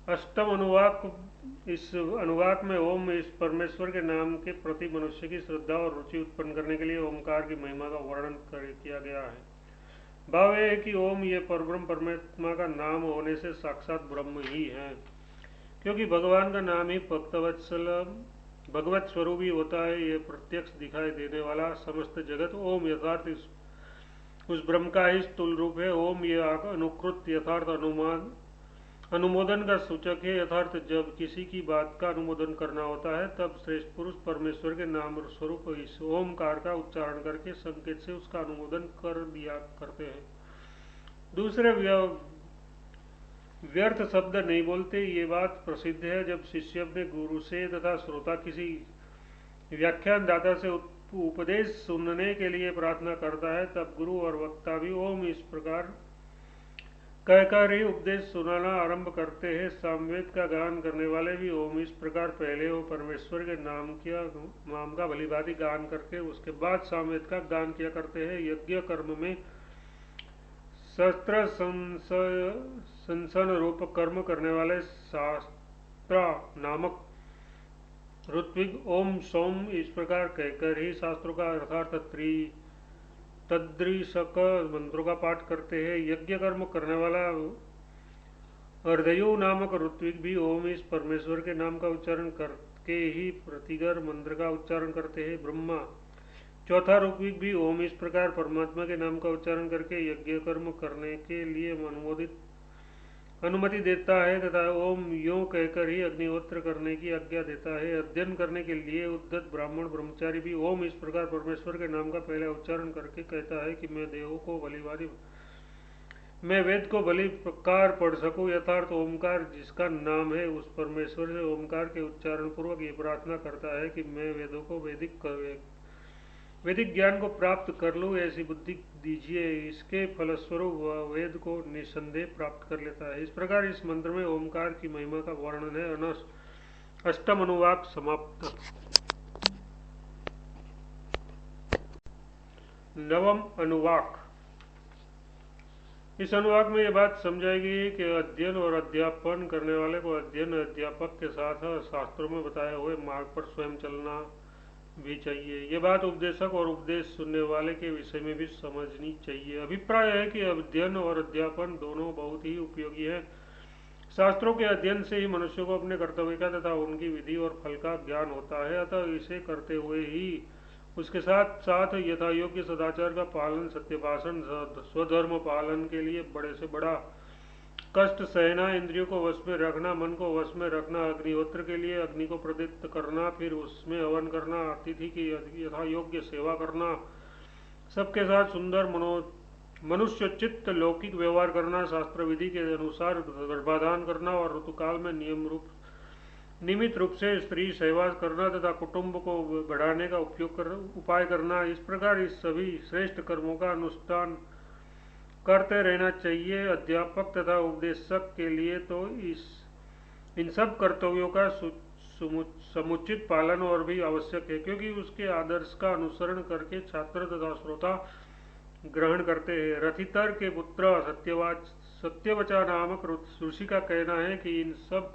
अष्टम अनुवाक। इस अनुवाक में ओम इस परमेश्वर के नाम के प्रति मनुष्य की श्रद्धा और रुचि उत्पन्न करने के लिए ओमकार की महिमा का वर्णन किया गया है। भाव यह है कि ओम ये परब्रह्म परमात्मा का नाम होने से साक्षात ब्रह्म ही है, क्योंकि भगवान का नाम ही भक्तवत्सल भगवत स्वरूप ही होता है। ये प्रत्यक्ष दिखाई देने वाला समस्त जगत ओम यथार्थ उस ब्रह्म का ही स्थूल रूप है। ओम ये अनुकृत यथार्थ अनुमान अनुमोदन का सूचक है। यथार्थ जब किसी की बात का अनुमोदन करना होता है तब श्रेष्ठ पुरुष परमेश्वर के नाम स्वरूप इस ओमकार का उच्चारण करके संकेत से उसका अनुमोदन कर दिया करते हैं। दूसरे व्यर्थ शब्द नहीं बोलते। ये बात प्रसिद्ध है। जब शिष्य अपने गुरु से तथा श्रोता किसी व्याख्यानदाता से उपदेश सुनने के लिए प्रार्थना करता है तब गुरु और वक्ता भी ओम इस प्रकार कहकर ही उपदेश सुनाना आरंभ करते हैं। सामवेद का गान करने वाले भी ओम इस प्रकार पहले वो परमेश्वर के नाम का भलीभांति गान करके उसके बाद सामवेद का गान किया करते हैं। यज्ञ कर्म में शस्त्र संसन रूप कर्म करने वाले शास्त्रा नामक ऋत्विक ओम सोम इस प्रकार कहकर ही शास्त्रों का अर्थात तद्रीशक मंत्रों का पाठ करते हैं। यज्ञ कर्म करने वाला अर्धयु नामक ऋत्विक भी ओम इस परमेश्वर के नाम का उच्चारण करके ही प्रतिगर मंत्र का उच्चारण करते हैं। ब्रह्मा चौथा ऋत्विक भी ओम इस प्रकार परमात्मा के नाम का उच्चारण करके यज्ञ कर्म करने के लिए अनुमति देता है तथा ओम यों कहकर ही अग्निहोत्र करने की आज्ञा देता है। अध्ययन करने के लिए उद्धत ब्राह्मण ब्रह्मचारी भी ओम इस प्रकार परमेश्वर के नाम का पहले उच्चारण करके कहता है कि मैं वेद को भली प्रकार पढ़ सकूं। यथार्थ ओमकार जिसका नाम है उस परमेश्वर से ओमकार के उच्चारण पूर्वक ये प्रार्थना करता है कि मैं वेदों को वैदिक ज्ञान को प्राप्त कर लूँ, ऐसी बुद्धि दीजिए। इसके फलस्वरूप वह वेद को निसंदेह प्राप्त कर लेता है। इस प्रकार इस मंत्र में ओमकार की महिमा का वर्णन है। अष्टम अनुवाक समाप्त। नवम अनुवाक। इस अनुवाक में यह बात समझाई गई है कि अध्ययन और अध्यापन करने वाले को अध्ययन अध्यापक के साथ शास्त्रों में बताए हुए मार्ग पर स्वयं चलना भी चाहिए। ये बात उपदेशक और उपदेश सुनने वाले के विषय में भी समझनी चाहिए। अभिप्राय है कि अध्ययन और अध्यापन दोनों बहुत ही उपयोगी है। शास्त्रों के अध्ययन से ही मनुष्य को अपने कर्तव्य का तथा उनकी विधि और फल का ज्ञान होता है। अतः इसे करते हुए ही उसके साथ साथ यथा योग्य सदाचार का पालन, सत्य भाषण, स्वधर्म पालन के लिए बड़े से बड़ा कष्ट सहना, इंद्रियों को वश में रखना, मन को वश में रखना, अग्निहोत्र के लिए अग्नि को प्रदीप्त करना, फिर उसमें हवन करना, अतिथि की यथा योग्य सेवा करना, सबके साथ सुंदर मनुष्य चित्त लौकिक व्यवहार करना, शास्त्र विधि के अनुसार गर्भाधान करना और ऋतुकाल में नियमित रूप से स्त्री सेवा करना तथा कुटुंब को बढ़ाने का उपाय करना, इस प्रकार इस सभी श्रेष्ठ कर्मों का अनुष्ठान करते रहना चाहिए। अध्यापक तथा उपदेशक के लिए तो इन सब कर्तव्यों का समुचित पालन और भी आवश्यक है, क्योंकि उसके आदर्श का अनुसरण करके छात्र तथा श्रोता ग्रहण करते हैं। रथितर के पुत्र सत्यवचा नामक ऋषि का कहना है कि इन सब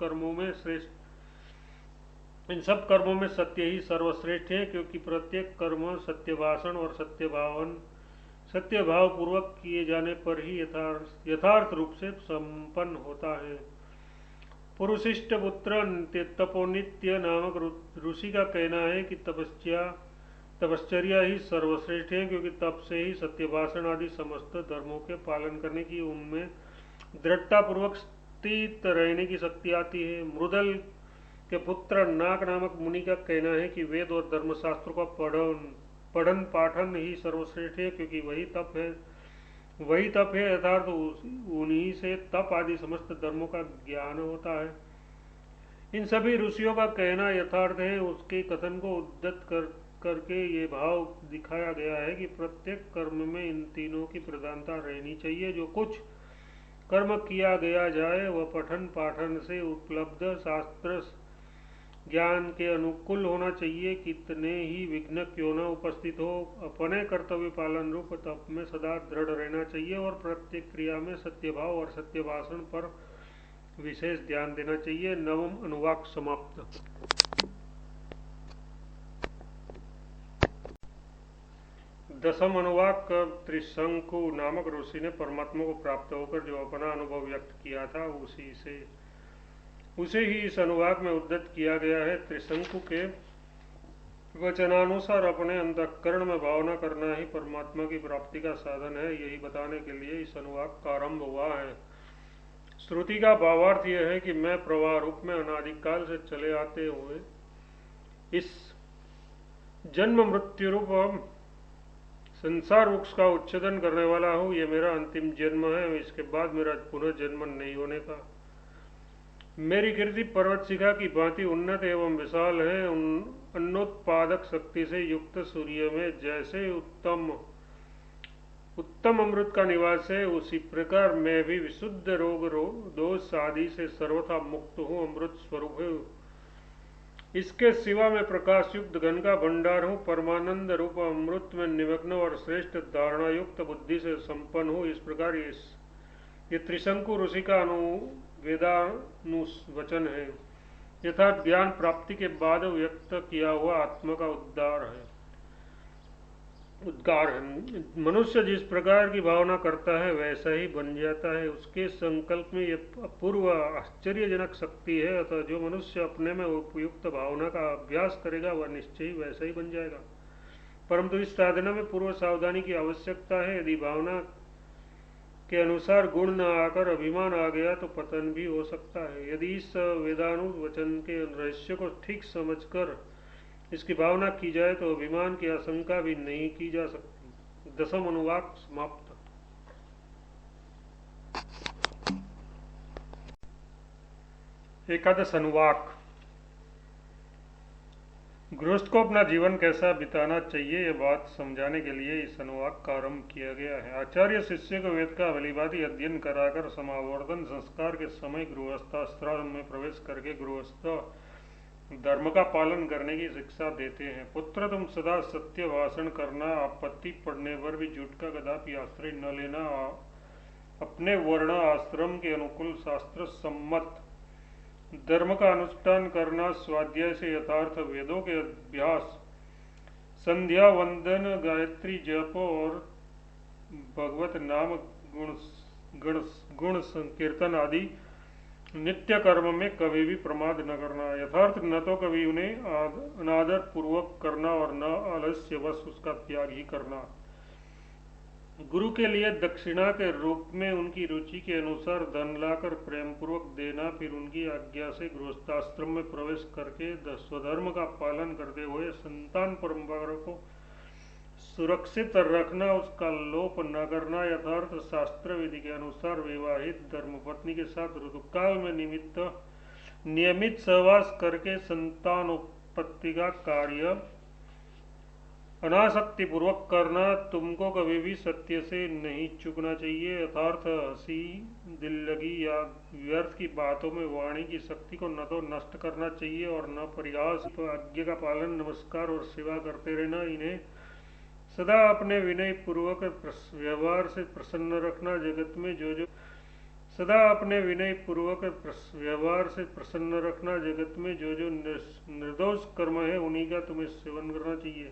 कर्मों में सत्य ही सर्वश्रेष्ठ है, क्योंकि प्रत्येक कर्म सत्य भाषण और सत्य भाव पूर्वक किए जाने पर ही यथार्थ रूप से संपन्न होता है। पुरुषिष्ट पुत्र तपोनित्य नामक ऋषि का कहना है कि तपश्चर्या ही सर्वश्रेष्ठ है, क्योंकि तप से ही सत्य भाषण आदि समस्त धर्मों के पालन करने की उनमें दृढ़ता पूर्वक स्थित रहने की शक्ति आती है। मृदल के पुत्र नाक नामक मुनि का कहना है कि वेद और धर्मशास्त्रों का पठन पाठन ही सर्वश्रेष्ठ है, क्योंकि वही तप है अर्थात उन्हीं से तप आदि समस्त धर्मों का ज्ञान होता है। इन सभी ऋषियों का कहना यथार्थ है। उसके कथन को उद्धत करके ये भाव दिखाया गया है कि प्रत्येक कर्म में इन तीनों की प्रधानता रहनी चाहिए। जो कुछ कर्म किया गया जाए वह पठन पाठन से उपलब्ध शास्त्र ज्ञान के अनुकूल होना चाहिए। कितने ही विघ्न क्यों न उपस्थित हो, अपने कर्तव्य पालन रूप तप में सदा दृढ़ रहना चाहिए और प्रत्येक क्रिया में सत्य भाव और सत्य भाषण पर विशेष ध्यान देना चाहिए। नवम अनुवाक समाप्त। दसम अनुवाक त्रिशंकु नामक ऋषि ने परमात्मा को प्राप्त होकर जो अपना अनुभव व्यक्त किया था उसे ही इस अनुवाक में उद्धृत किया गया है। त्रिशंकु के वचनानुसार अपने अंतःकरण में भावना करना ही परमात्मा की प्राप्ति का साधन है, यही बताने के लिए इस अनुवाक का आरंभ हुआ है। श्रुति का भावार्थ यह है कि मैं प्रवाह रूप में अनादिकाल से चले आते हुए इस जन्म मृत्यु रूप संसार वृक्ष का उच्छेदन करने वाला हूँ। ये मेरा अंतिम जन्म है, इसके बाद मेरा पुनः जन्म नहीं होने का। मेरी कीर्ति पर्वत शिखा की भांति उन्नत एवं विशाल है। अन्नोत्पादक शक्ति से युक्त सूर्य में जैसे उत्तम अमृत का निवास है, उसी प्रकार मैं भी विशुद्ध रोग दोष आदि से सर्वथा मुक्त हूँ, अमृत स्वरूप है। इसके सिवा मैं प्रकाश युक्त घन का भंडार हूँ, परमानंद रूप अमृत में निमग्न और श्रेष्ठ धारणा युक्त बुद्धि से संपन्न हूँ। इस प्रकार ये त्रिशंकु ऋषि का वेदानुवचन है, यथार्थ ज्ञान प्राप्ति के बाद व्यक्त किया हुआ आत्मा का उद्गार है। मनुष्य जिस प्रकार की भावना करता है वैसा ही बन जाता है। उसके संकल्प में यह अपूर्व आश्चर्यजनक शक्ति है, अतः जो मनुष्य अपने में उपयुक्त भावना का अभ्यास करेगा वह निश्चय ही वैसा ही बन जाएगा। परंतु इस साधना में पूर्व सावधानी की आवश्यकता है। यदि भावना के अनुसार गुण न आकर अभिमान आ गया तो पतन भी हो सकता है। यदि इस वेदानुवचन के रहस्य को ठीक समझकर इसकी भावना की जाए तो अभिमान की आशंका भी नहीं की जा सकती। दसम अनुवाक समाप्त। एकादश अनुवाक। गृहस्थ को अपना जीवन कैसा बिताना चाहिए यह बात समझाने के लिए इस अनुवाक का आरंभ किया गया है। आचार्य शिष्य को वेद का भलीभांति अध्ययन कराकर समावर्तन संस्कार के समय गृहस्थाश्रम में प्रवेश करके गृहस्थ धर्म का पालन करने की शिक्षा देते हैं। पुत्र, तुम सदा सत्य भाषण करना, आपत्ति पड़ने पर भी झूठ का कदापि आश्रय न लेना, अपने वर्ण आश्रम के अनुकूल शास्त्र सम्मत धर्म का अनुष्ठान करना, स्वाध्याय से यथार्थ वेदों के अभ्यास, संध्या वंदन, गायत्री जप और भगवत नाम गुण संकीर्तन आदि नित्य कर्म में कभी भी प्रमाद न करना। यथार्थ न तो कभी उन्हें अनादर पूर्वक करना और न आलस्यवश उसका त्याग ही करना। गुरु के लिए दक्षिणा के रूप में उनकी रुचि के अनुसार धन लाकर प्रेम पूर्वक देना, फिर उनकी आज्ञा से गृहस्थाश्रम में प्रवेश करके स्वधर्म का पालन करते हुए संतान परंपरा को सुरक्षित रखना, उसका लोप न करना, यथार्थ शास्त्र विधि के अनुसार विवाहित धर्मपत्नी के साथ ऋतुकाल में नियमित सहवास करके संतानोत्पत्ति का कार्य अनासक्ति पूर्वक करना। तुमको कभी भी सत्य से नहीं चूकना चाहिए। यथार्थ हंसी, दिल लगी या व्यर्थ की बातों में वाणी की शक्ति को न तो नष्ट करना चाहिए और न परिहास। तो आज्ञा का पालन, नमस्कार और सेवा करते रहना। इन्हें सदा अपने विनय पूर्वक व्यवहार से प्रसन्न रखना। जगत में जो जो सदा अपने विनय पूर्वक व्यवहार से प्रसन्न रखना। जगत में जो जो निर्दोष कर्म है उन्हीं का तुम्हें सेवन करना चाहिए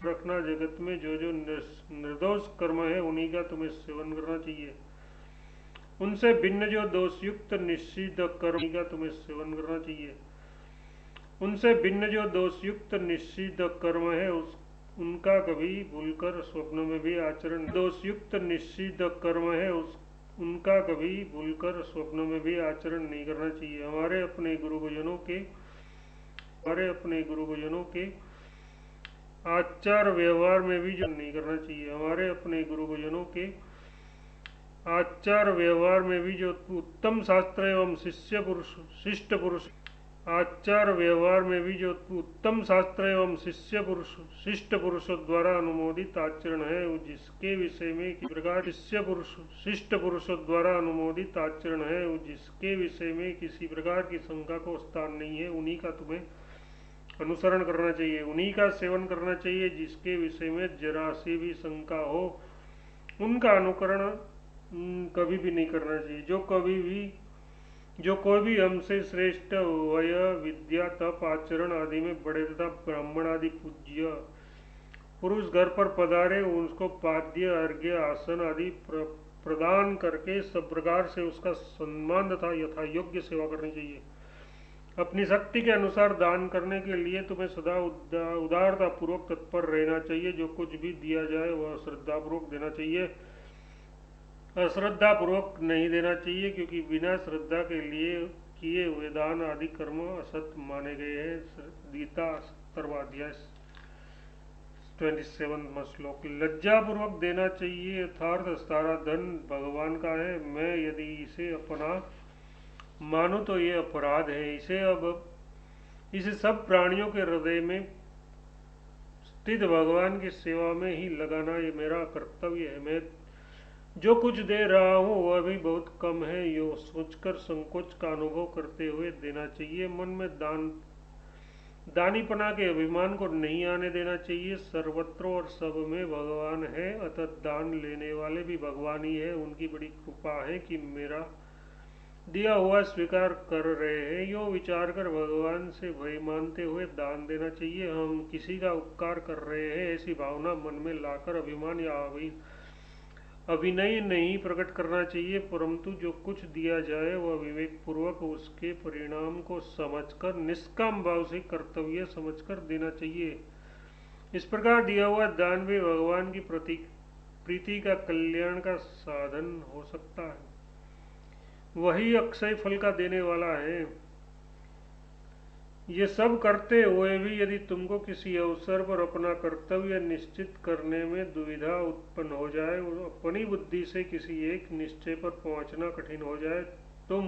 रखना। जगत में जो जो निर्दोष कर्म है उन्हीं का तुम्हें सेवन करना चाहिए। उनसे भिन्न जो दोषयुक्त निषिद्ध कर्म का तुम्हें सेवन करना चाहिए। उनसे भिन्न जो दोषयुक्त निषिद्ध कर्म है उनका कभी भूलकर स्वप्न में भी आचरण दोषयुक्त निषिद्ध कर्म है उनका कभी भूलकर स्वप्न में भी आचरण नहीं करना चाहिए। हमारे अपने गुरुजनों के आचार व्यवहार में भी जो नहीं करना चाहिए। हमारे अपने गुरुजनों के आचार व्यवहार में भी जो उत्तम शास्त्र एवं शिष्ट पुरुषों द्वारा अनुमोदित आचरण है, जिसके विषय में किसी प्रकार शिष्ट पुरुषों द्वारा अनुमोदित आचरण है, जिसके विषय में किसी प्रकार की शंका को स्थान नहीं है, उन्हीं का तुम्हें अनुसरण करना चाहिए, उन्हीं का सेवन करना चाहिए। जिसके विषय में जरा सी भी शंका हो उनका अनुकरण कभी भी नहीं करना चाहिए। जो कभी भी जो कोई भी हमसे श्रेष्ठ वय विद्या तप आचरण आदि में बड़े तथा ब्राह्मण आदि पूज्य पुरुष घर पर पधारे उसको पाद्य अर्घ्य आसन आदि प्रदान करके सब प्रकार से उसका सम्मान तथा यथा योग्य सेवा करनी चाहिए। अपनी शक्ति के अनुसार दान करने के लिए तुम्हें सदा उदारता पूर्वक तत्पर रहना चाहिए। जो कुछ भी दिया जाए वह श्रद्धा पूर्वक देना चाहिए, अश्रद्धा पूर्वक नहीं देना चाहिए, क्योंकि बिना श्रद्धा के लिए किए हुए दान आदि कर्म असत माने गए हैं। गीता 17वां अध्याय 27वां श्लोक। लज्जा पूर्वक देना चाहिए, यथार्थ सारा धन भगवान का है, मैं यदि इसे अपना मानो तो ये अपराध है। इसे सब प्राणियों के हृदय में स्थित भगवान की सेवा में ही लगाना ये मेरा कर्तव्य है। मैं जो कुछ दे रहा हूँ वह भी बहुत कम है, यो सोचकर संकोच का अनुभव करते हुए देना चाहिए। मन में दानीपना के अभिमान को नहीं आने देना चाहिए। सर्वत्र और सब में भगवान है, अतः दान लेने वाले भी भगवान ही है। उनकी बड़ी कृपा है कि मेरा दिया हुआ स्वीकार कर रहे हैं। यो विचार कर भगवान से भय मानते हुए दान देना चाहिए। हम किसी का उपकार कर रहे हैं ऐसी भावना मन में लाकर अभिमान या अभिनय नहीं प्रकट करना चाहिए, परंतु जो कुछ दिया जाए वह विवेक पूर्वक उसके परिणाम को समझकर निष्काम भाव से कर्तव्य समझकर देना चाहिए। इस प्रकार दिया हुआ दान भी भगवान की प्रीति का कल्याण का साधन हो सकता है। वही अक्षय फल का देने वाला है। ये सब करते हुए भी यदि तुमको किसी अवसर पर अपना कर्तव्य निश्चित करने में दुविधा उत्पन्न हो जाए और अपनी बुद्धि से किसी एक निश्चय पर पहुंचना कठिन हो जाए, तुम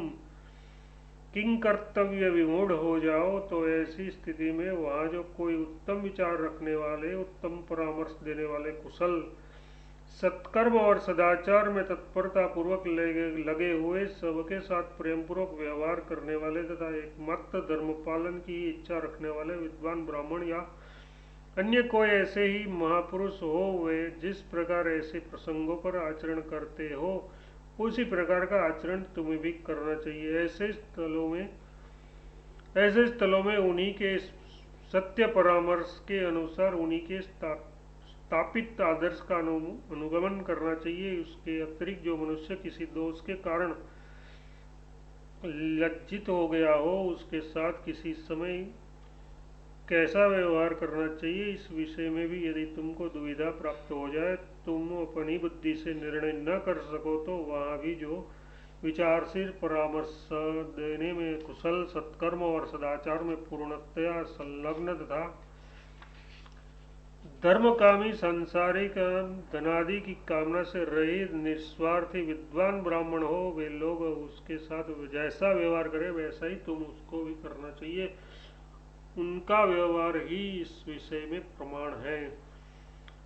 किंग कर्तव्य विमूढ़ हो जाओ, तो ऐसी स्थिति में वहां जो कोई उत्तम विचार रखने वाले, उत्तम परामर्श देने वाले, कुशल सत्कर्म और सदाचार में तत्परता पूर्वक लगे हुए, सबके साथ प्रेम पूर्वक व्यवहार करने वाले तथा एकमात्र धर्म पालन की इच्छा रखने वाले विद्वान ब्राह्मण या अन्य कोई ऐसे ही महापुरुष हो, वे जिस प्रकार ऐसे प्रसंगों पर आचरण करते हो उसी प्रकार का आचरण तुम्हें भी करना चाहिए। ऐसे स्थलों में उन्हीं के सत्य परामर्श के अनुसार उन्हीं के स्थापित आदर्श का अनुगमन करना चाहिए। उसके अतिरिक्त जो मनुष्य किसी दोष के कारण लज्जित हो गया हो, उसके साथ किसी समय कैसा व्यवहार करना चाहिए, इस विषय में भी यदि तुमको दुविधा प्राप्त हो जाए, तुम अपनी बुद्धि से निर्णय न कर सको, तो वहां भी जो विचारशील परामर्श देने में कुशल, सत्कर्म और सदाचार में पूर्णतया संलग्न तथा धर्मकामी, सांसारिक धनादि की कामना से रहित निस्वार्थी विद्वान ब्राह्मण हो, वे लोग उसके साथ जैसा व्यवहार करे वैसा ही तुम उसको भी करना चाहिए। उनका व्यवहार ही इस विषय में प्रमाण है।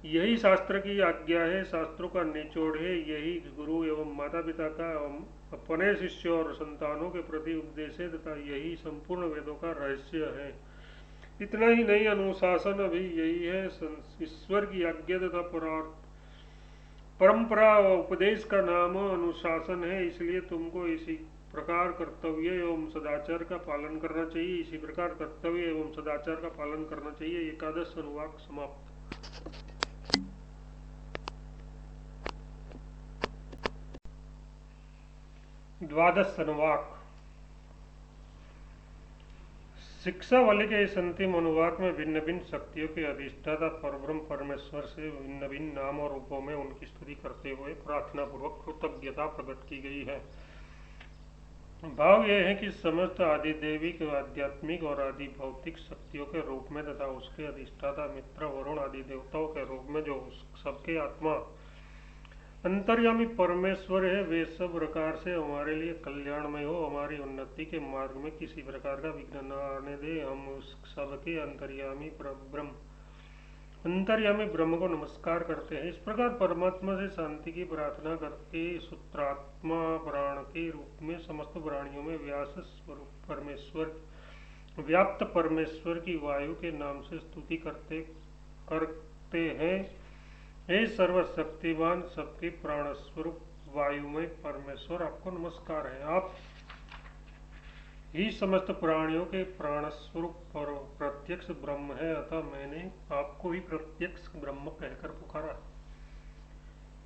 यही शास्त्र की आज्ञा है, शास्त्रों का निचोड़ है। यही गुरु एवं माता पिता का अपने शिष्यों और संतानों के प्रति उपदेश है तथा यही संपूर्ण वेदों का रहस्य है। इतना ही नहीं, अनुशासन भी यही है। ईश्वर की आज्ञा तथा परंपरा उपदेश का नाम अनुशासन है। इसलिए तुमको इसी प्रकार कर्तव्य एवं सदाचार का पालन करना चाहिए। इसी प्रकार कर्तव्य एवं सदाचार का पालन करना चाहिए। एकादश अनुवाक समाप्त। द्वादश अनुवाक। शिक्षा वाले के इस अंतिम अनुवाक में भिन्न भिन्न शक्तियों के अधिष्ठाता परब्रह्म परमेश्वर से भिन्न भिन्न नाम और रूपों में उनकी स्तुति करते हुए प्रार्थना पूर्वक कृतज्ञता प्रकट की गई है। भाव यह है कि समस्त आदि दैविक, आध्यात्मिक और आदि भौतिक शक्तियों के रूप में तथा उसके अधिष्ठाता मित्र वरुण आदि देवताओं के रूप में जो सबके आत्मा अंतर्यामी परमेश्वर है, वे सब प्रकार से हमारे लिए कल्याणमय हो, हमारी उन्नति के मार्ग में किसी प्रकार का विघ्न न आने दे। हम उस सबके अंतर्यामी ब्रह्म को नमस्कार करते हैं। इस प्रकार परमात्मा से शांति की प्रार्थना करके सूत्रात्मा प्राण के रूप में समस्त प्राणियों में व्याप्त परमेश्वर की वायु के नाम से स्तुति करते हैं। हे सर्वशक्तिमान, सबके प्राण स्वरूप वायुमय परमेश्वर, आपको नमस्कार है। आप ही समस्त प्राणियों के प्राणस्वरूप और प्रत्यक्ष ब्रह्म है, अतः मैंने आपको ही प्रत्यक्ष ब्रह्म कहकर पुकारा।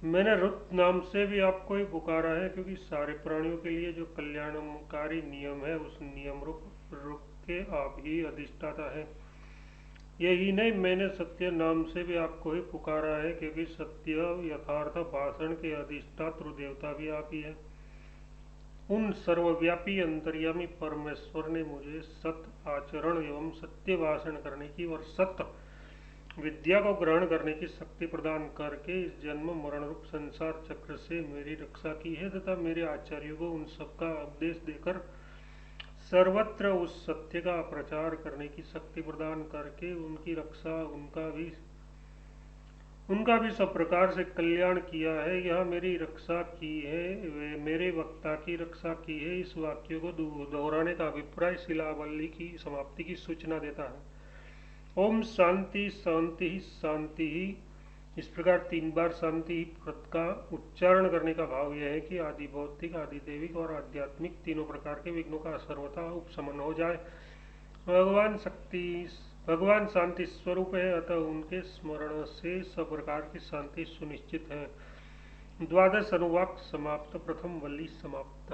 मैंने रुत नाम से भी आपको ही पुकारा है, क्योंकि सारे प्राणियों के लिए जो कल्याणकारी नियम है, उस नियम रूप के आप ही अधिष्ठाता है। यही नहीं, मैंने सत्य नाम से भी आपको ही पुकारा है, क्योंकि सत्य यथार्थ भाषण के अधिष्ठात्र देवता भी आप ही है। उन सर्वव्यापी अंतर्यामी परमेश्वर ने मुझे सत्य आचरण एवं सत्य भाषण करने की और सत्य विद्या को ग्रहण करने की शक्ति प्रदान करके इस जन्म मरण रूप संसार चक्र से मेरी रक्षा की है, तथा मेरे आचार्यों को उन सबका उपदेश देकर सर्वत्र उस सत्य का प्रचार करने की शक्ति प्रदान करके उनकी रक्षा, उनका भी सब प्रकार से कल्याण किया है। यह मेरी रक्षा की है, वे मेरे वक्ता की रक्षा की है। इस वाक्य को दोहराने का अभिप्राय शिलावल्ली की समाप्ति की सूचना देता है। ओम शांति शांति शांति। इस प्रकार 3 बार शांति पद का उच्चारण करने का भाव यह है कि आदि भौतिक, आदि दैविक और आध्यात्मिक तीनों प्रकार के विघ्नों का सर्वथा उपशमन हो जाए। भगवान शांति स्वरूप है, अतः उनके स्मरण से सब प्रकार की शांति सुनिश्चित है। 12 अनुवाक समाप्त। प्रथम वल्ली समाप्त।